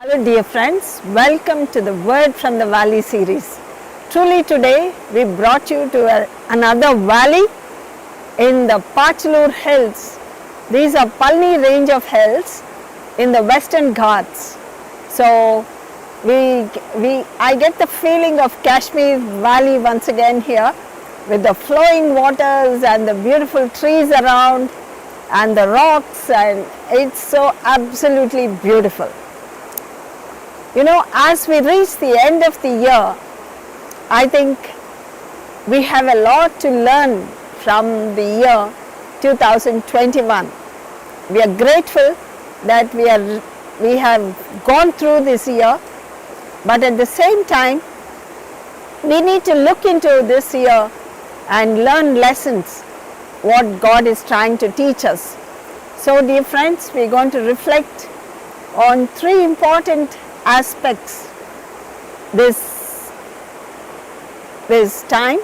Hello dear friends, welcome to the Word from the Valley series. Truly today we brought you to another valley in the Pachalur Hills. These are Palni range of hills in the Western Ghats. So I get the feeling of Kashmir Valley once again here with the flowing waters and the beautiful trees around and the rocks, and it's so absolutely beautiful. You know, as we reach the end of the year, I think we have a lot to learn from the year 2021. We are grateful that we have gone through this year, but at the same time, we need to look into this year and learn lessons, what God is trying to teach us. So dear friends, we are going to reflect on three important aspects this time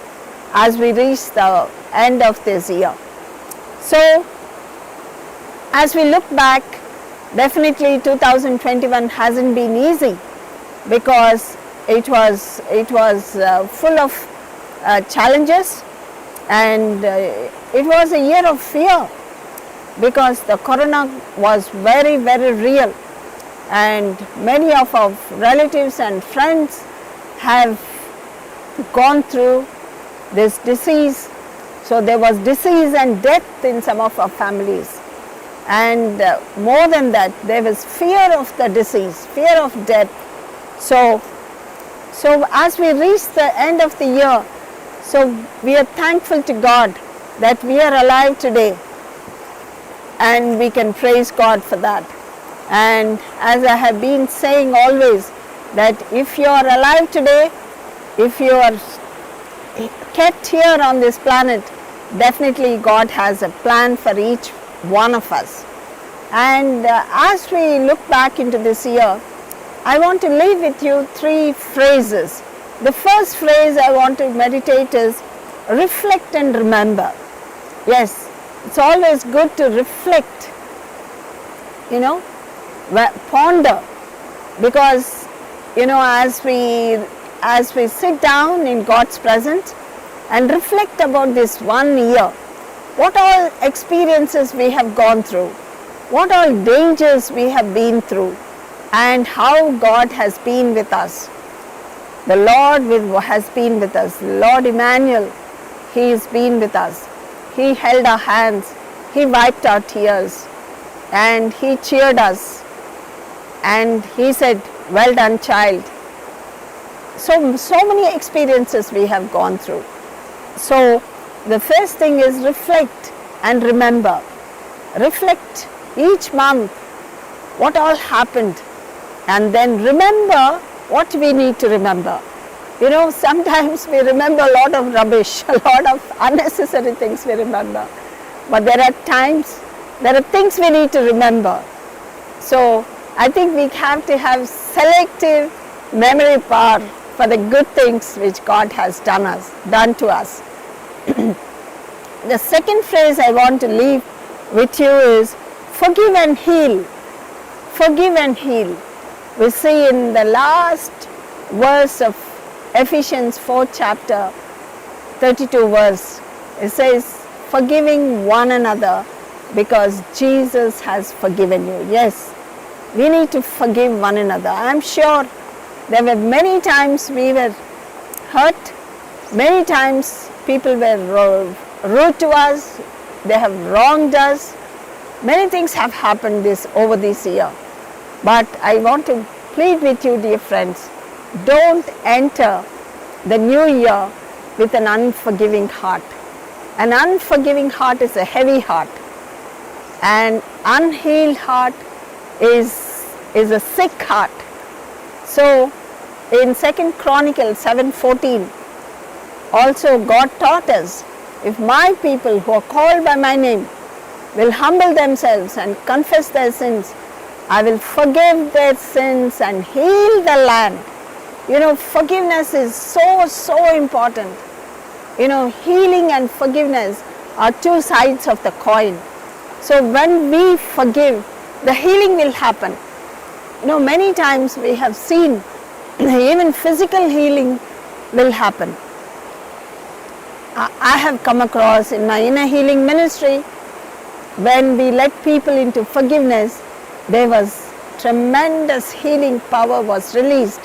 as we reach the end of this year. So as we look back, definitely 2021 hasn't been easy because it was full of challenges, and it was a year of fear because the corona was very, very real, and many of our relatives and friends have gone through this disease. So there was disease and death in some of our families, and more than that, there was fear of the disease, fear of death. So as we reach the end of the year, so we are thankful to God that we are alive today, and we can praise God for that. And as I have been saying always, that if you are alive today, if you are kept here on this planet, definitely God has a plan for each one of us. And as we look back into this year, I want to leave with you three phrases. The first phrase I want to meditate is reflect and remember. Yes, it's always good to reflect, ponder, because as we sit down in God's presence and reflect about this 1 year, what all experiences we have gone through, what all dangers we have been through, and how God has been with us. The Lord has been with us. Lord Emmanuel, He has been with us. He held our hands, He wiped our tears, and He cheered us, and He said, well done, child. So many experiences we have gone through. So the first thing is reflect and remember. Reflect each month what all happened, and then remember what we need to remember. Sometimes we remember a lot of rubbish, a lot of unnecessary things we remember, but there are things we need to remember. So I think we have to have selective memory power for the good things which God has done to us. The second phrase I want to leave with you is forgive and heal. Forgive and heal. We see in the last verse of Ephesians 4 chapter 32 verse, it says forgiving one another because Jesus has forgiven you. Yes, we need to forgive one another. I am sure there were many times we were hurt, many times people were rude to us, they have wronged us. Many things have happened over this year. But I want to plead with you, dear friends, don't enter the new year with an unforgiving heart. An unforgiving heart is a heavy heart. An unhealed heart is a sick heart. So in 2 Chronicles 7:14, also God taught us, if my people who are called by my name will humble themselves and confess their sins, I will forgive their sins and heal the land. Forgiveness is so important. Healing and forgiveness are two sides of the coin. So when we forgive, the healing will happen. many times we have seen even physical healing will happen. I have come across in my inner healing ministry, when we let people into forgiveness, there was tremendous healing power was released,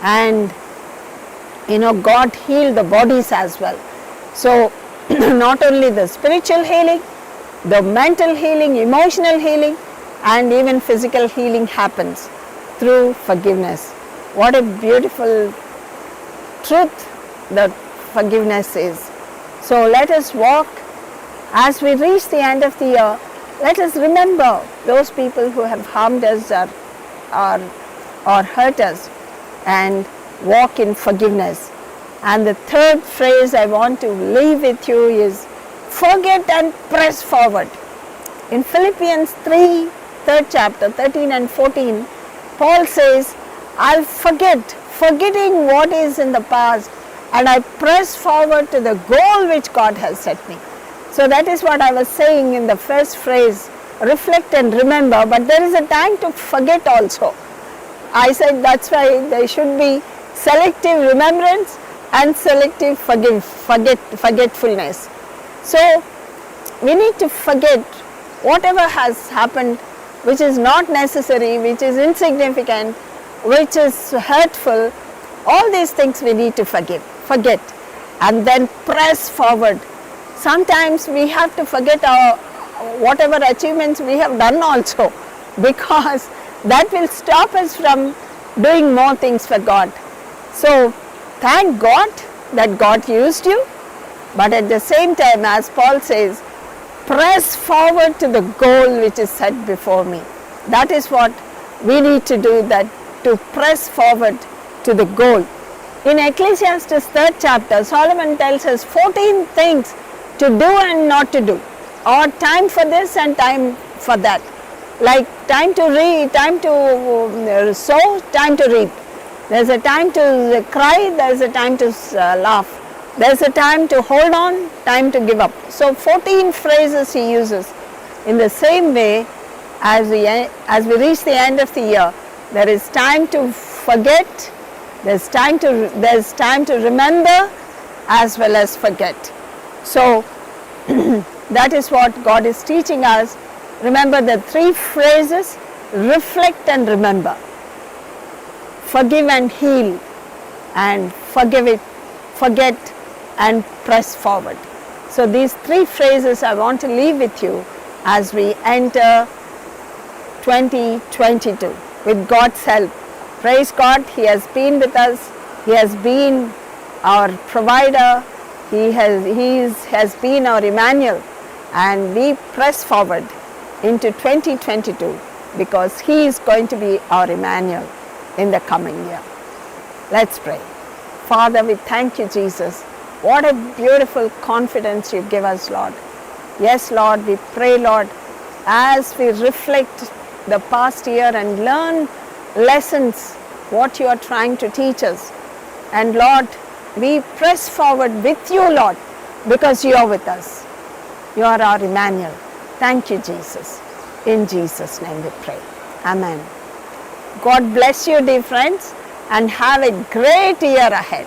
and God healed the bodies as well. So not only the spiritual healing, the mental healing, emotional healing, and even physical healing happens through forgiveness. What a beautiful truth that forgiveness is. So let us walk as we reach the end of the year. Let us remember those people who have harmed us or hurt us, and walk in forgiveness. And the third phrase I want to leave with you is forget and press forward. In Philippians 3, 3rd chapter, 13 and 14, Paul says, I'll forgetting what is in the past, and I press forward to the goal which God has set me. So that is what I was saying in the first phrase, reflect and remember, but there is a time to forget also. I said that's why there should be selective remembrance and selective forgetfulness. So we need to forget whatever has happened which is not necessary, which is insignificant, which is hurtful. All these things we need to forget, and then press forward. Sometimes we have to forget our whatever achievements we have done also, because that will stop us from doing more things for God. So thank God that God used you, but at the same time, as Paul says, press forward to the goal which is set before me. That is what we need to do, that to press forward to the goal. In Ecclesiastes 3rd chapter, Solomon tells us 14 things to do and not to do, or time for this and time for that. Like time to read, time to sow, time to reap. There's a time to cry, there's a time to laugh. There's a time to hold on, time to give up. So 14 phrases he uses. In the same way, as we reach the end of the year, there is time to forget, there's time to remember as well as forget. So that is what God is teaching us. Remember the 3 phrases: reflect and remember, forgive and heal, and forget and press forward. So these 3 phrases I want to leave with you as we enter 2022 with God's help. Praise God, He has been with us. He has been our provider. He has been our Emmanuel, and we press forward into 2022 because He is going to be our Emmanuel in the coming year. Let's pray. Father, we thank you, Jesus. What a beautiful confidence you give us, Lord. Yes, Lord, we pray, Lord, as we reflect the past year and learn lessons, what you are trying to teach us. And Lord, we press forward with you, Lord, because you are with us. You are our Emmanuel. Thank you, Jesus. In Jesus' name we pray. Amen. God bless you, dear friends, and have a great year ahead.